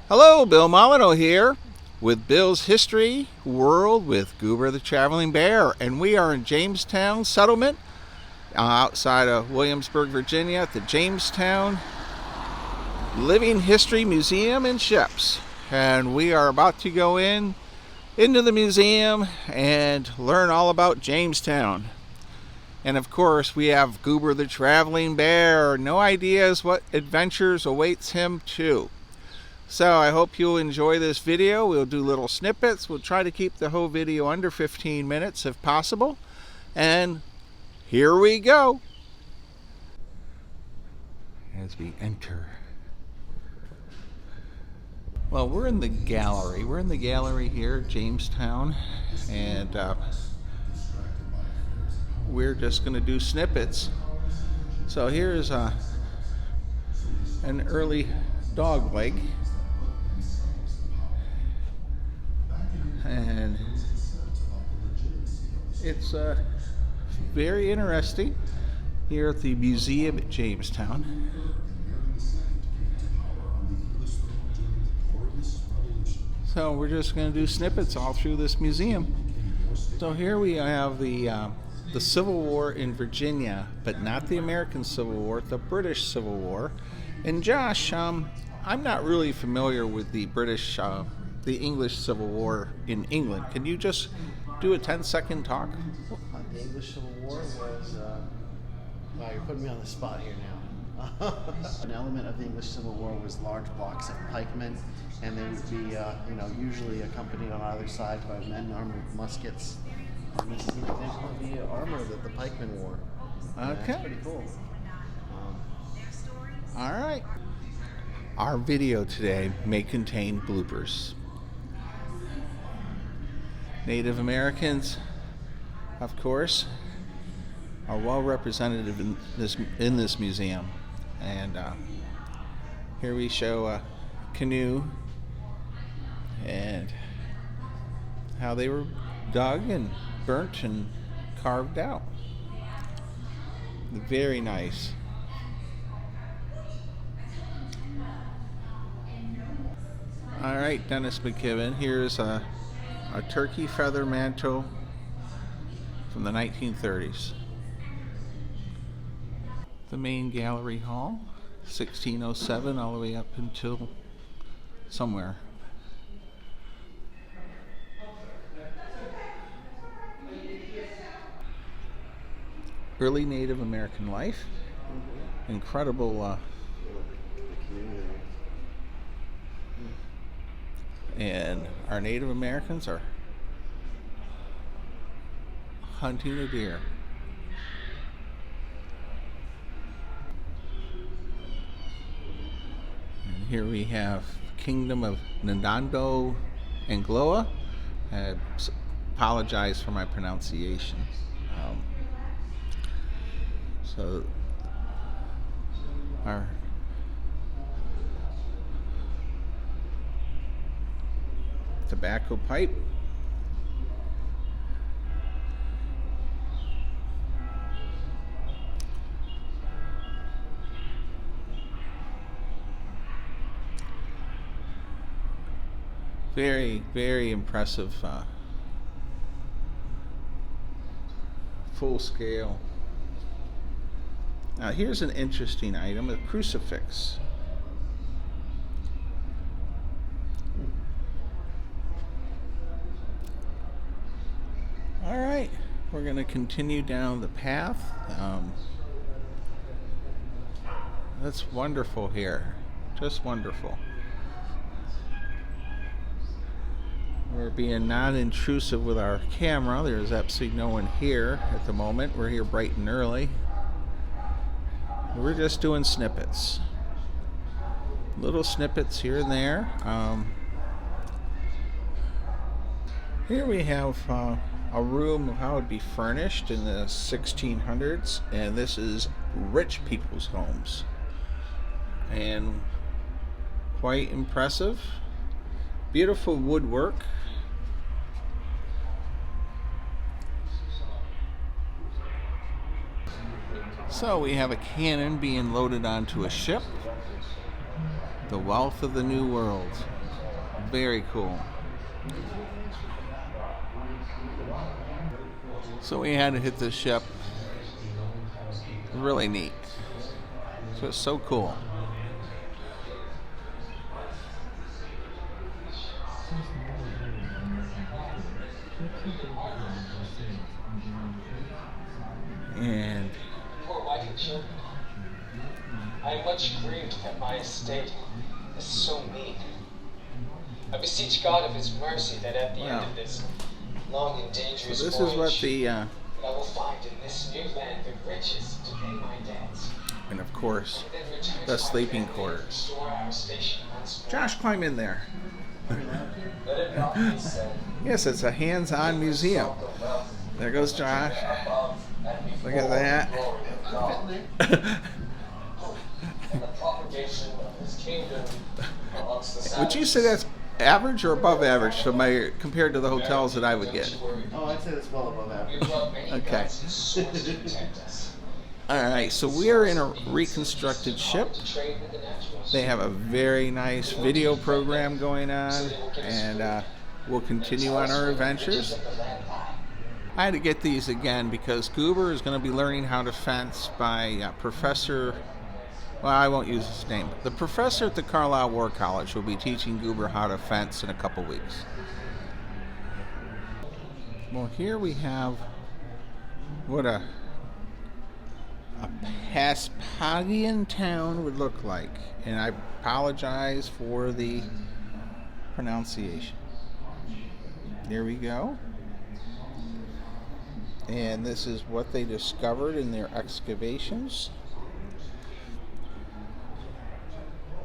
Hello, Bill Molyneux here with Bill's History World with Goober the Traveling Bear, and we are in Jamestown Settlement outside of Williamsburg, Virginia at the Jamestown Living History Museum and Ships. And we are about to go into the museum and learn all about Jamestown. And of course, we have Goober the Traveling Bear. No ideas what adventures awaits him too. So I hope you'll enjoy this video. We'll do little snippets. We'll try to keep the whole video under 15 minutes if possible. And here we go. As we enter. Well, we're in the gallery. We're in the gallery here at Jamestown. And we're just going to do snippets. So here's an early dog leg. And it's very interesting here at the museum at Jamestown. So we're just going to do snippets all through this museum. So here we have the Civil War in Virginia, but not the American Civil War, the British Civil War. And Josh, I'm not really familiar with the English Civil War in England. Can you just do a 10-second talk? The English Civil War was, wow, you're putting me on the spot here now. An element of the English Civil War was large blocks of pikemen, and they would be, usually accompanied on either side by men armed with muskets. And this is an example of the armor that the pikemen wore. Okay. That's pretty cool. All right. Our video today may contain bloopers. Native Americans, of course, are well represented in this museum. And here we show a canoe and how they were dug and burnt and carved out. Very nice. All right, Dennis McKibben. Here's a turkey feather mantle from the 1930s. The main gallery hall, 1607 all the way up until somewhere. Early Native American life. Incredible. And our Native Americans are hunting a deer. And here we have Kingdom of Nadando and Gloa. I apologize for my pronunciation. So our tobacco pipe. Very, very impressive full scale. Now here's an interesting item, a crucifix. All right, we're going to continue down the path. That's wonderful here, just wonderful. We're being non-intrusive with our camera. There's absolutely no one here at the moment. We're here bright and early. We're just doing snippets. Little snippets here and there. Here we have a room of how it would be furnished in the 1600s, and this is rich people's homes. And quite impressive. Beautiful woodwork. So we have a cannon being loaded onto a ship. The wealth of the New World. Very cool. So we had to hit this ship. Really neat. So it's so cool. And poor wife and children. I am much grieved that my estate is so mean. I beseech God of His mercy that at the end of this long and dangerous so this voyage, is what the that I will find in this new land the riches to pay my debts. and of course And then return the to my sleeping family and quarters. restore our station once more. Josh, climb in there. Let it not be said. Yes, it's a hands-on museum. There goes Josh. Look at that. And the propagation of His kingdom amongst the Would you say that's average or above average compared to the hotels that I would get? Oh, I'd say that's well above average. Okay. All right, so we are in a reconstructed ship. They have a very nice video program going on, and we'll continue on our adventures. I had to get these again because Goober is going to be learning how to fence by Professor, well, I won't use his name. The professor at the Carlisle War College will be teaching Goober how to fence in a couple weeks. Well, here we have what a Paspagian town would look like, and I apologize for the pronunciation. There we go. And this is what they discovered in their excavations.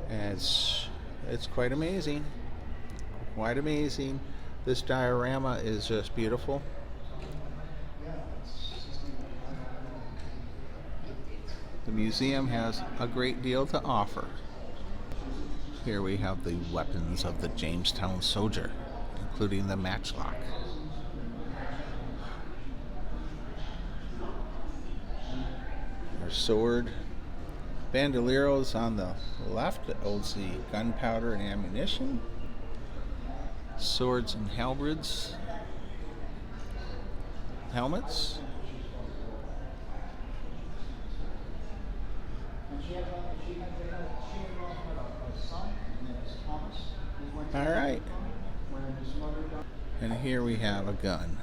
And it's quite amazing. Quite amazing. This diorama is just beautiful. The museum has a great deal to offer. Here we have the weapons of the Jamestown soldier, including the matchlock. Our sword. Bandoleros on the left that holds the gunpowder and ammunition. Swords and halberds. Helmets. All right. And here we have a gun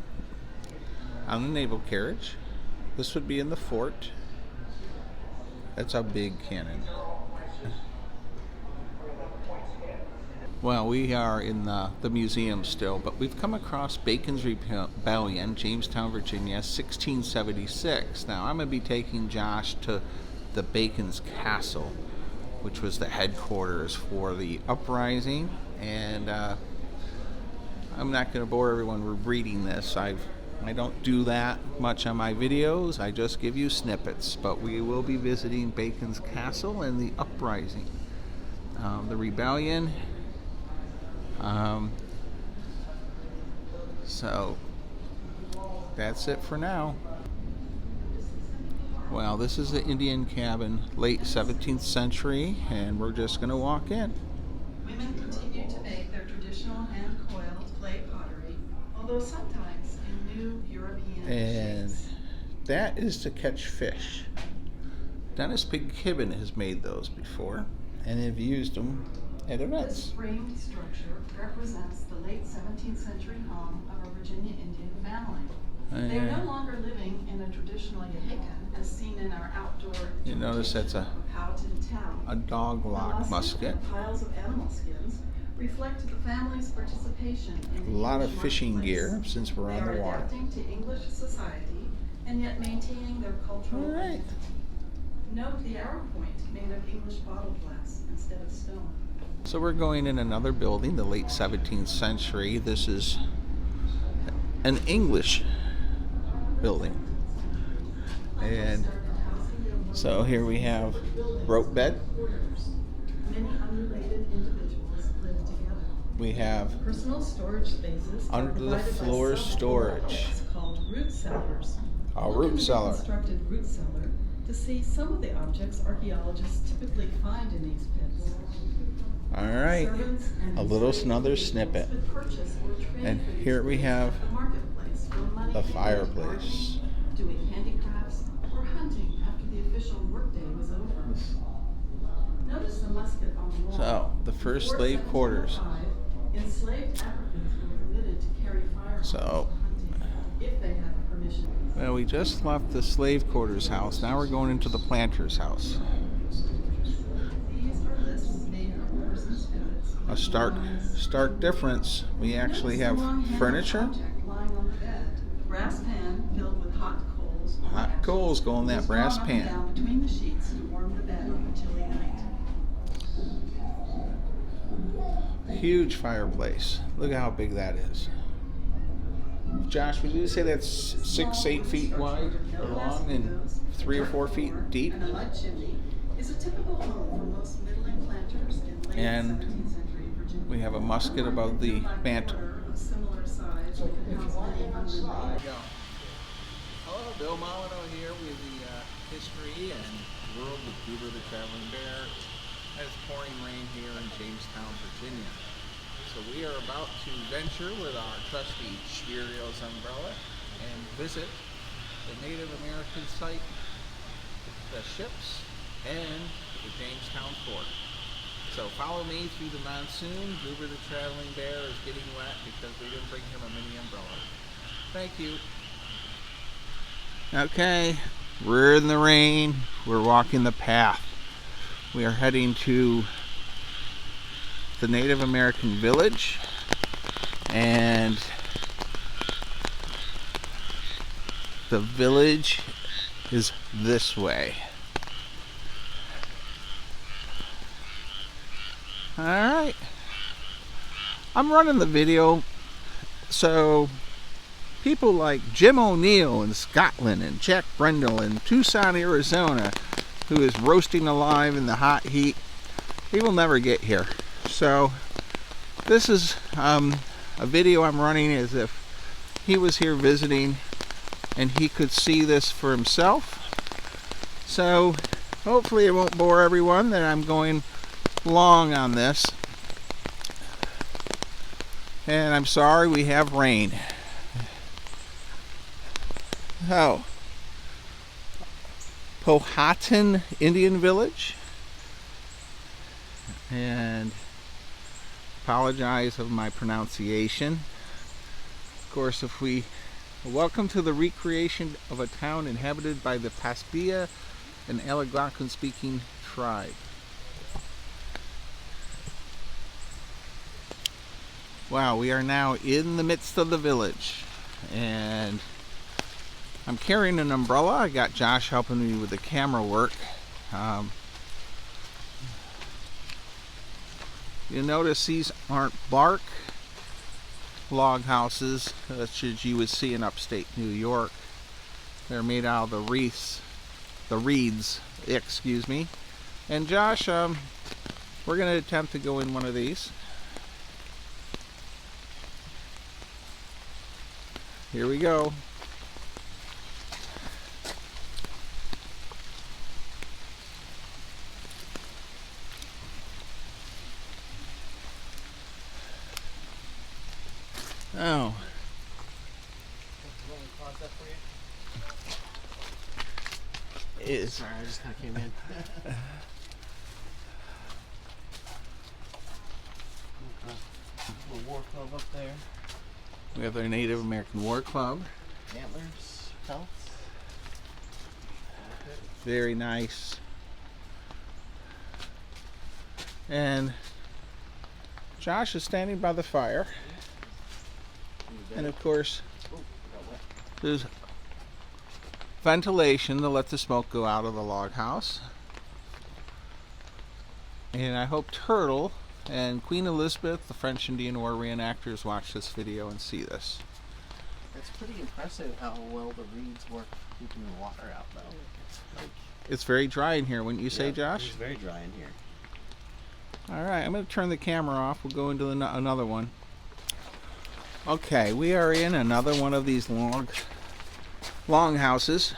on the naval carriage. This would be in the fort. That's a big cannon. Well, we are in the museum still, but we've come across Bacon's Rebellion, Jamestown, Virginia, 1676. Now, I'm going to be taking Josh to the Bacon's Castle, which was the headquarters for the uprising, and I'm not going to bore everyone with reading this. I don't do that much on my videos. I just give you snippets, but we will be visiting Bacon's Castle and the uprising, the rebellion. So that's it for now. Well, this is the Indian cabin, late 17th century, and we're just going to walk in. Women continue to make their traditional hand-coiled clay pottery, although sometimes in new European And shapes. that is to catch fish. Dennis Pig-Kibben has made those before, and have used them at This events. framed structure represents the late 17th century home of a Virginia Indian family. They are no longer living in a traditional yahikan as seen in our outdoor You notice that's interpretation of Powhatan Town. a dog lock The musket. and piles of animal skins reflect the family's participation in A the lot of English fishing marketplace. gear since we're They on are the water. adapting to English society and yet maintaining their cultural All right. identity. Note the arrow point made of English bottle glass instead of stone. So we're going in another building, the late 17th century. This is an English building. And so here we have rope bed. Many unrelated individuals live together. We have Personal storage spaces are under the provided by floor sub-floor storage. outlets called root cellars. A Look root in the cellar. reconstructed root cellar to see some of the objects archaeologists typically find in these pits. All right, Servants and a little enslaved another individuals snippet. could purchase or trade And for these here we goods have at the marketplace where money the came into fireplace. bargaining, doing handicrafts, or hunting after the official workday was over. Notice the musket on the wall. So, the first Before slave quarters. 1705, enslaved Africans were permitted to carry firearms So, for hunting if they had permission. well, we just left the slave quarters house. Now we're going into the planter's house. These are lists made from persons' visits. A stark difference. We actually have furniture. Lying on the bed. The brass pan filled with hot coals. Hot coals go in that was brass drawn up and pan. down between the sheets to warm the bed on a chilly night. Huge fireplace. Look at how big that is. Josh, would you say that's 6-8 feet wide or long and 3 or 4 feet deep? And a mud chimney is a typical home for most middling planters in late And 17th century Virginia. we have a musket above the mantel. Of similar size that could house many hundred people. Hello, Bill Molyneux here with the History and World with Goober the Traveling Bear. It's pouring rain here in Jamestown, Virginia. So we are about to venture with our trusty Cheerios umbrella and visit the Native American site, the ships, and the Jamestown Fort. So follow me through the monsoon. Goober the Traveling Bear is getting wet because we didn't bring him a mini umbrella. Thank you. Okay, we're in the rain. We're walking the path. We are heading to the Native American village, and the village is this way. Alright, I'm running the video so people like Jim O'Neill in Scotland and Jack Brendel in Tucson, Arizona, who is roasting alive in the hot heat, he will never get here. So this is a video I'm running as if he was here visiting and he could see this for himself. So hopefully it won't bore everyone that I'm going long on this. And I'm sorry we have rain. Oh, Powhatan Indian Village, and apologize of my pronunciation. Of course, if we welcome to the recreation of a town inhabited by the Paspeya and Algonquin speaking tribe. Wow, we are now in the midst of the village, and I'm carrying an umbrella. I got Josh helping me with the camera work. You'll notice these aren't bark log houses such as you would see in upstate New York. They're made out of the reeds, excuse me. And Josh, we're going to attempt to go in one of these. Here we go. Oh. It is. Sorry, I just kind of came in. Little war club up there. We have our Native American War Club. Antlers, pelts. Very nice. And Josh is standing by the fire. And of course, there's ventilation to let the smoke go out of the log house. And I hope Turtle and Queen Elizabeth, the French Indian War reenactors, watch this video and see this. It's pretty impressive how well the reeds work keeping the water out, though. It's very dry in here, wouldn't you say, Yeah, Josh? It's very dry in here. All right, I'm going to turn the camera off. We'll go into another one. Okay, we are in another one of these long houses,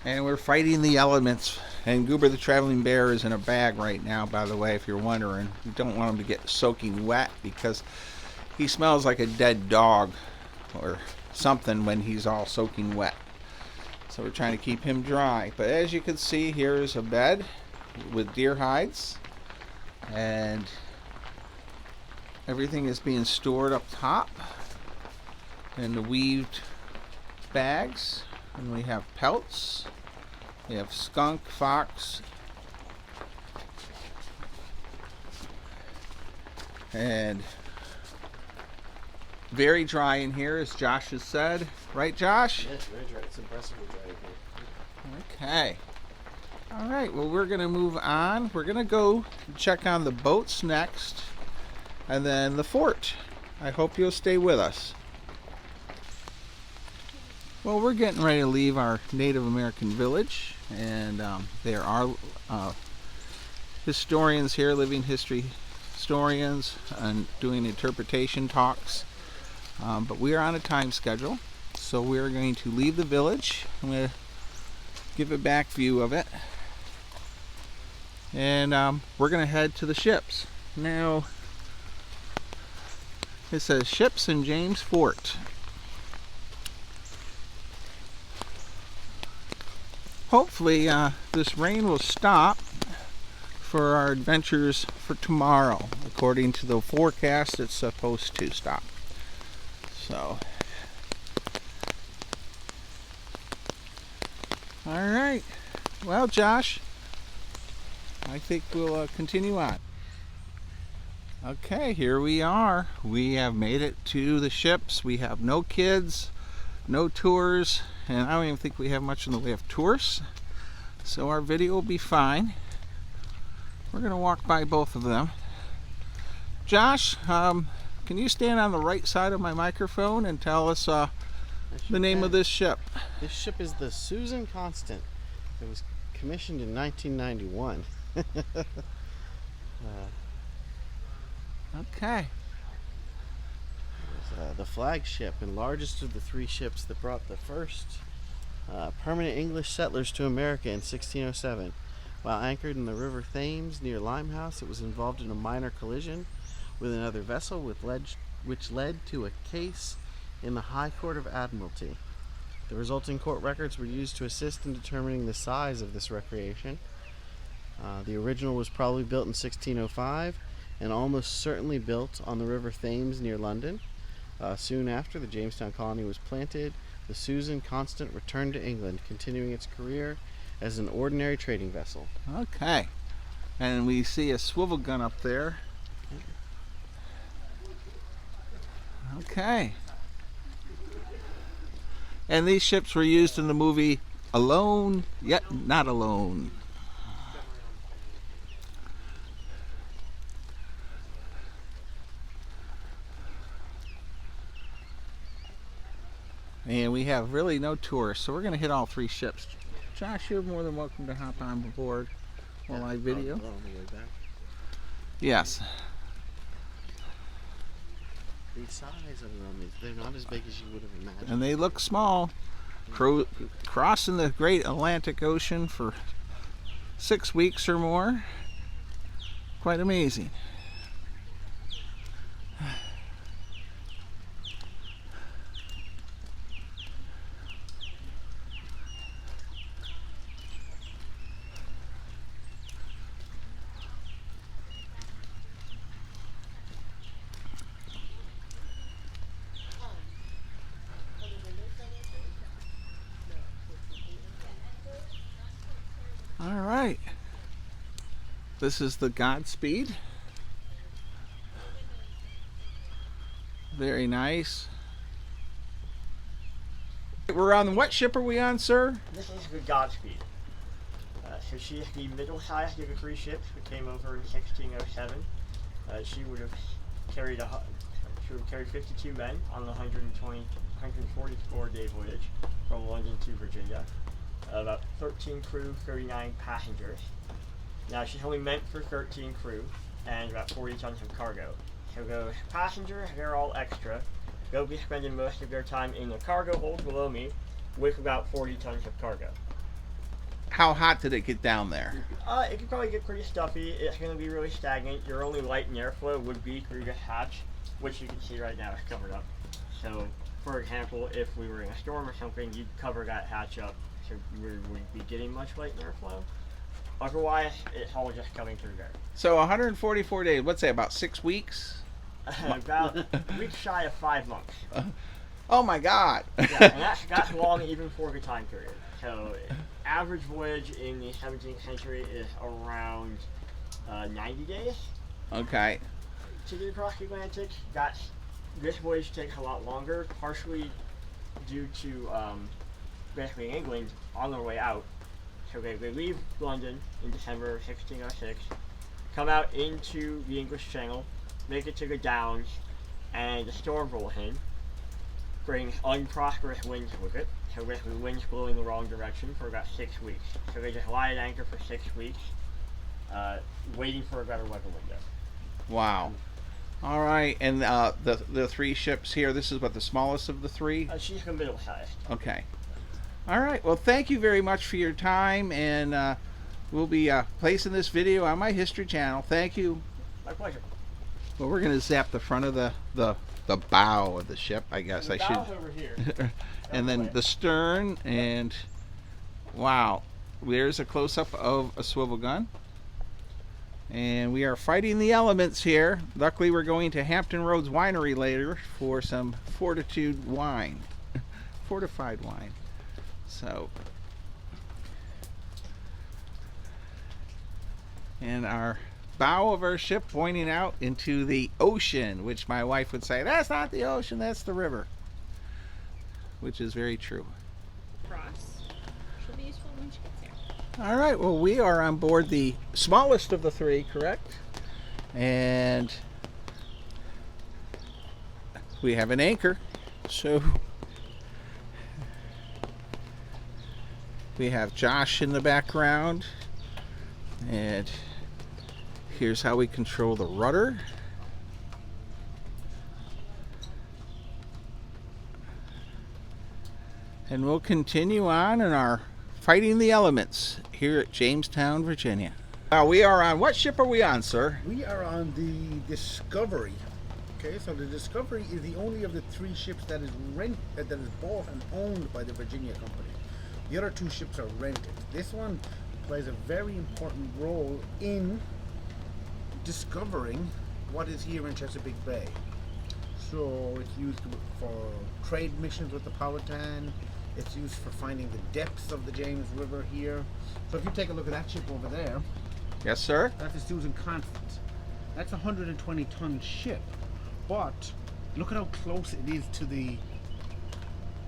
and we're fighting the elements And Goober the Traveling Bear is in a bag right now, by the way, if you're wondering. You don't want him to get soaking wet because he smells like a dead dog or something when he's all soaking wet. So we're trying to keep him dry. But as you can see, here is a bed with deer hides. And everything is being stored up top in the weaved bags. And we have pelts. We have skunk, fox, and very dry in here, as Josh has said. Right, Josh? Yes, very dry. It's impressively dry in here. Okay. All right, well, we're going to move on. We're going to go check on the boats next, and then the fort. I hope you'll stay with us. Well, we're getting ready to leave our Native American village, and there are historians here, living history historians, and doing interpretation talks. But we are on a time schedule, so we're going to leave the village. I'm going to give a back view of it, and we're going to head to the ships. Now, it says ships in James Fort. Hopefully this rain will stop for our adventures for tomorrow. According to the forecast, it's supposed to stop. So, all right. Well, Josh, I think we'll continue on. Okay, here we are. We have made it to the ships. We have no kids, no tours, and I don't even think we have much in the way of tourists. So our video will be fine. We're going to walk by both of them. Josh, can you stand on the right side of my microphone and tell us the name of this ship? This ship is the Susan Constant. It was commissioned in 1991. Okay. The flagship and largest of the three ships that brought the first permanent English settlers to America in 1607. While anchored in the River Thames near Limehouse, it was involved in a minor collision with another vessel which led to a case in the High Court of Admiralty. The resulting court records were used to assist in determining the size of this recreation. The original was probably built in 1605 and almost certainly built on the River Thames near London. Soon after the Jamestown colony was planted, the Susan Constant returned to England, continuing its career as an ordinary trading vessel. Okay. And we see a swivel gun up there. Okay. And these ships were used in the movie Alone, Yet Not Alone. And we have really no tourists, so we're going to hit all three ships. Josh, you're more than welcome to hop on board while I video. On the way back. Yes. The size of them, they're not as big as you would have imagined. And they look small. Crossing the great Atlantic Ocean for 6 weeks or more. Quite amazing. All right. This is the Godspeed. Very nice. We're on what ship are we on, sir? This is the Godspeed. So she is the middle-sized of the three ships that came over in 1607. She would have carried 52 men on the 144-day voyage from London to Virginia. About 13 crew, 39 passengers. Now she's only meant for 13 crew and about 40 tons of cargo. So those passengers, they're all extra. They'll be spending most of their time in the cargo hold below me with about 40 tons of cargo. how hot did it get down there? It could probably get pretty stuffy. It's going to be really stagnant. Your only light and airflow would be through the hatch, which you can see right now is covered up. So, for example, if we were in a storm or something, you'd cover that hatch up so we wouldn't be getting much light and airflow. Otherwise, it's all just coming through there. So 144 days, what's that, about 6 weeks? About a week shy of 5 months. Oh my God. Yeah, and that's long even for the time period. So, average voyage in the 17th century is around 90 days. Okay. To get across the Atlantic, this voyage takes a lot longer, partially due to basically England on their way out. So they leave London in December 1606, come out into the English Channel, make it to the Downs, and the storm rolls in, brings unprosperous winds with it. So basically winds blowing the wrong direction for about 6 weeks. So they just lie at anchor for 6 weeks, waiting for a better weather window. Wow. All right, and the 3 ships here, this is what, the smallest of the 3? She's the middle sized. Okay. All right, well, thank you very much for your time, and we'll be placing this video on my History channel. Thank you. My pleasure. Well, we're going to zap the front of the bow of the ship, I guess I should. Over here. And then the stern, and wow, there's a close-up of a swivel gun. And we are fighting the elements here. Luckily, we're going to Hampton Roads Winery later for some fortitude wine, fortified wine. So, and our bow of our ship pointing out into the ocean, which my wife would say, that's not the ocean, that's the river. Which is very true. Cross. She'll be useful when she gets there. All right, well, we are on board the smallest of the 3, correct? And we have an anchor, so we have Josh in the background, and here's how we control the rudder. And we'll continue on in our fighting the elements here at Jamestown, Virginia. We are on, what ship are we on, sir? We are on the Discovery. Okay, so the Discovery is the only of the 3 ships that is bought and owned by the Virginia Company. The other 2 ships are rented. This one plays a very important role in discovering what is here in Chesapeake Bay. So it's used for trade missions with the Powhatan. It's used for finding the depths of the James River here. So if you take a look at that ship over there, Yes, sir. that's the Susan Constance. That's a 120-ton ship, but look at how close it is to the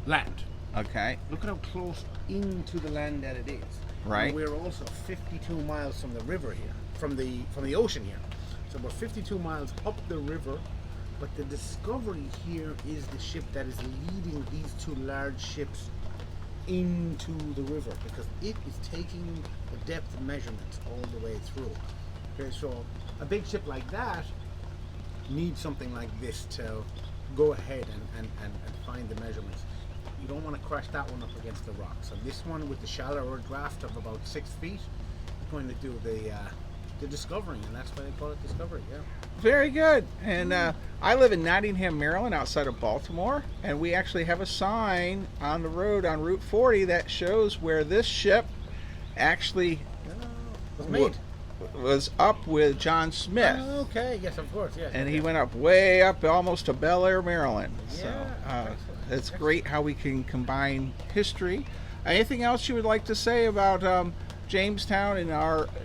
land. Okay. Look at how close into the land that it is. Right. And we're also 52 miles from the river here, from the ocean here. So we're 52 miles up the river, but the Discovery here is the ship that is leading these 2 large ships into the river, because it is taking the depth measurements all the way through. Okay, so a big ship like that needs something like this to go ahead and find the measurements. You don't want to crash that one up against the rock. So this one with the shallower draft of about 6 feet is going to do the discovering, and that's why they call it Discovery. Yeah. Very good. And I live in Nottingham, Maryland, outside of Baltimore, and we actually have a sign on the road on Route 40 that shows where this ship actually Was made. was up with John Smith. Oh, okay. Yes, of course. Yeah. And he went up way up almost to Bel Air, Maryland. So Yeah, it's great how we can combine history. Anything else you would like to say about Jamestown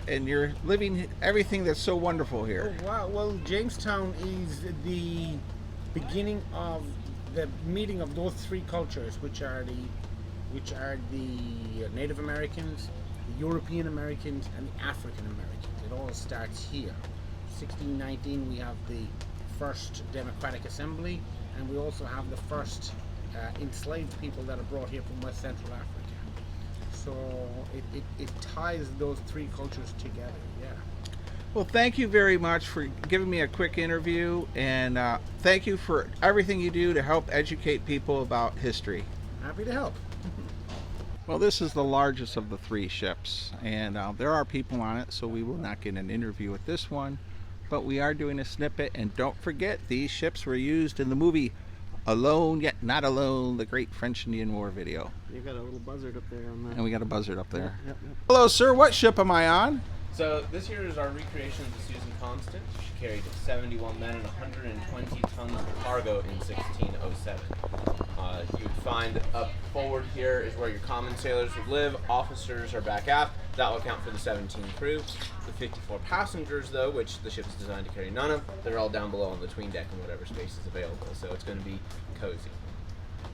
and your living everything that's so wonderful here? Oh, wow. Well, Jamestown is the beginning of the meeting of those 3 cultures, which are the Native Americans, the European Americans, and the African Americans. It all starts here. 1619, we have the first Democratic Assembly, and we also have the first enslaved people that are brought here from West Central Africa. So it ties those 3 cultures together, yeah. Well, thank you very much for giving me a quick interview, and thank you for everything you do to help educate people about history. Happy to help. Well, this is the largest of the 3 ships, and there are people on it, so we will not get an interview with this one, but we are doing a snippet. And don't forget, these ships were used in the movie Alone Yet Not Alone, the great French Indian War video. You've got a little buzzard up there on that. And we got a buzzard up there. Yep. Hello, sir. What ship am I on? So this here is our recreation of the Susan Constant. She carried 71 men and 120 tons of cargo in 1607. You would find up forward here is where your common sailors would live. Officers are back aft. That will account for the 17 crew. The 54 passengers, though, which the ship is designed to carry none of, they're all down below on the tween deck and whatever space is available. So it's going to be cozy.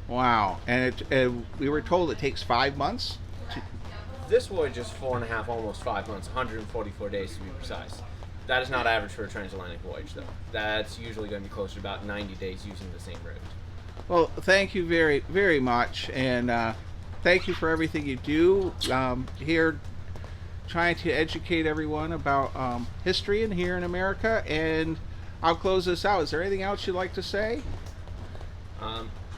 Wow. And we were told it takes 5 months. This voyage is 4.5, almost 5 months, 144 days to be precise. That is not average for a transatlantic voyage, though. That's usually going to be closer to about 90 days using the same route. Well, thank you very, very much, and thank you for everything you do here, trying to educate everyone about history and here in America. And I'll close this out. Is there anything else you'd like to say?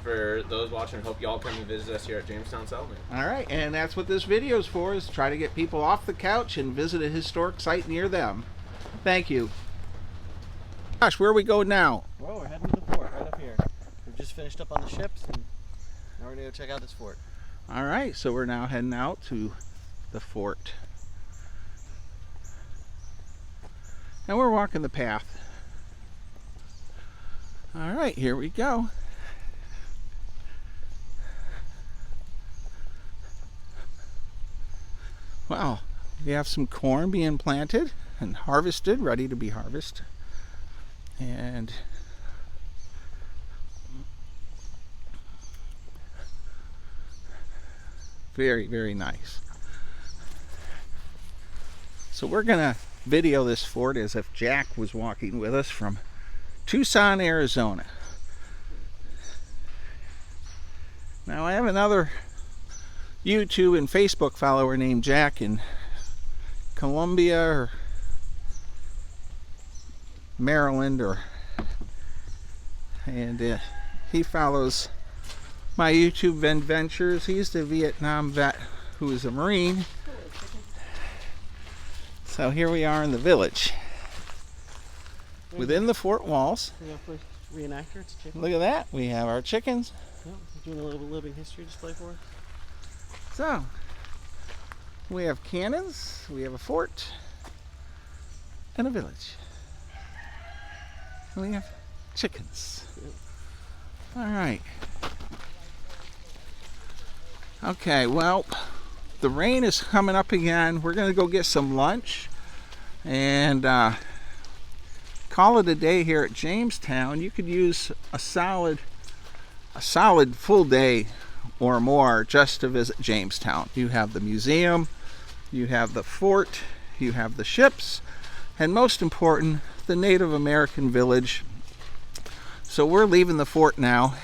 For those watching, I hope you all come and visit us here at Jamestown Settlement. All right, and that's what this video is for, is try to get people off the couch and visit a historic site near them. Thank you. Gosh, where are we going now? Well, we're heading to the fort right up here. We've just finished up on the ships, and now we're going to go check out this fort. All right, so we're now heading out to the fort. And we're walking the path. All right, here we go. Wow, we have some corn being planted and harvested, ready to be harvested. And very, very nice. So we're gonna video this fort as if Jack was walking with us from Tucson, Arizona. Now I have another YouTube and Facebook follower named Jack in Columbia or Maryland, and he follows my YouTube adventures. He's the Vietnam vet who is a Marine. So here we are in the village, within the fort walls. We have first reenactor. It's a chicken. Look at that. We have our chickens. Yep, we're doing a little living history display for us. So we have cannons, we have a fort, and a village. And we have chickens. All right. Okay, well, the rain is coming up again. We're gonna go get some lunch and call it a day here at Jamestown. You could use a solid full day or more just to visit Jamestown. You have the museum, you have the fort, you have the ships, and most important, the Native American village. So we're leaving the fort now,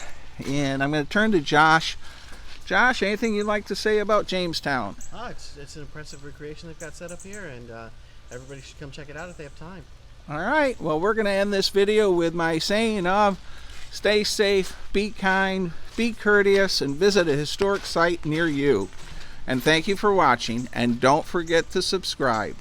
and I'm going to turn to Josh. Josh, anything you'd like to say about Jamestown? It's an impressive recreation they've got set up here, and everybody should come check it out if they have time. All right, well, we're going to end this video with my saying of stay safe, be kind, be courteous, and visit a historic site near you. And thank you for watching, and don't forget to subscribe.